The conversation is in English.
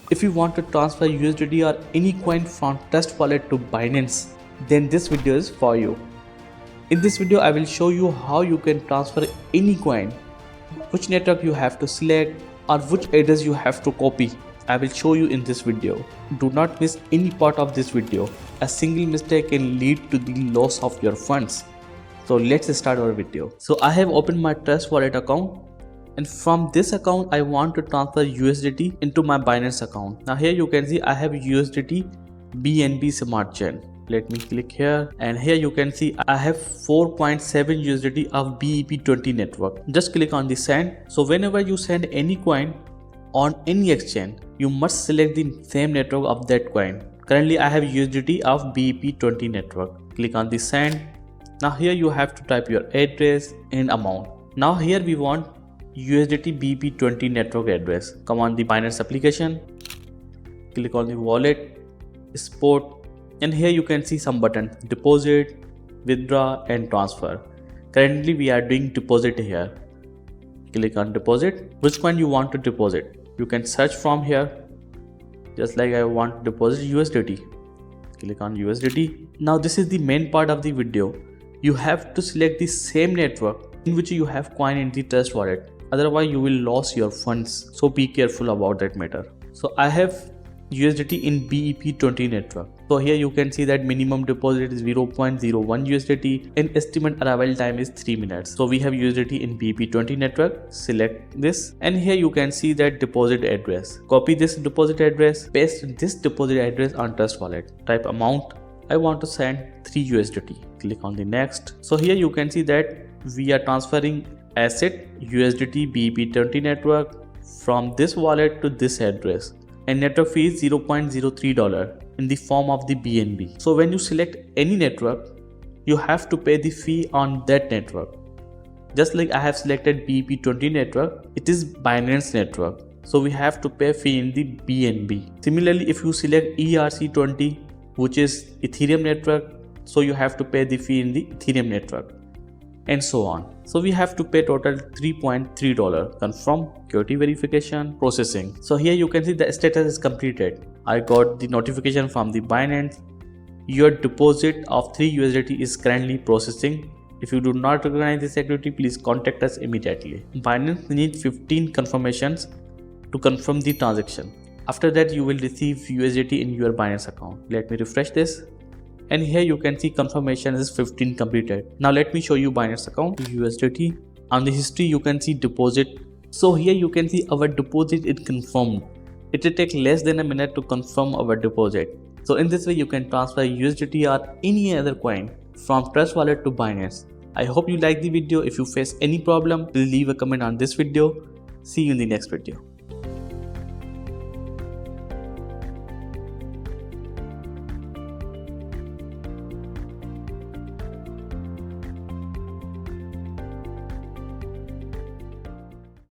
If you want to transfer USDT or any coin from Trust Wallet to Binance, then this video is for you. In this video, I will show you how you can transfer any coin, which network you have to select or which address you have to copy. I will show you in this video. Do not miss any part of this video. A single mistake can lead to the loss of your funds. So let's start our video. So I have opened my Trust Wallet account, and from this account I want to transfer USDT into my Binance account. Now here you can see I have USDT BNB Smart Chain. Let me click here, and here you can see I have 4.7 USDT of BEP20 network. Just click on the send. So whenever you send any coin on any exchange, you must select the same network of that coin. Currently I have USDT of BEP20 network. Click on the send. Now here you have to type your address and amount. Now here we want USDT BEP20 network address. Come on the Binance application, click on the wallet, export, and here you can see some button: deposit, withdraw and transfer. Currently we are doing deposit here. Click on deposit. Which coin you want to deposit? You can search from here. Just like I want to deposit USDT. Click on USDT. Now this is the main part of the video. You have to select the same network in which you have coin in the Trust Wallet. Otherwise you will lose your funds. So be careful about that matter. So I have USDT in BEP20 network. So here you can see that minimum deposit is 0.01 USDT and estimate arrival time is 3 minutes. So we have USDT in BEP20 network. Select this, and here you can see that deposit address. Copy this deposit address, paste this deposit address on Trust Wallet. Type amount. I want to send 3 USDT. Click on the next. So here you can see that we are transferring asset USDT BEP20 network from this wallet to this address, and network fee is $0.03 in the form of the BNB. So when you select any network, you have to pay the fee on that network. Just like I have selected BEP20 network, it is Binance network, so we have to pay fee in the BNB. Similarly, if you select ERC20, which is Ethereum network, so you have to pay the fee in the Ethereum network, and so on. So we have to pay total $3.3. Confirm, security verification, processing. So here you can see the status is completed. I got the notification from the Binance. Your deposit of 3 USDT is currently processing. If you do not recognize this activity, please contact us immediately. Binance needs 15 confirmations to confirm the transaction. After that you will receive USDT in your Binance account. Let me refresh this. And here you can see confirmation is 15 completed. Now let me show you Binance account, USDT. On the history you can see deposit. So here you can see our deposit is confirmed. It will take less than a minute to confirm our deposit. So in this way you can transfer USDT or any other coin from Trust Wallet to Binance. I hope you like the video. If you face any problem, please leave a comment on this video. See you in the next video.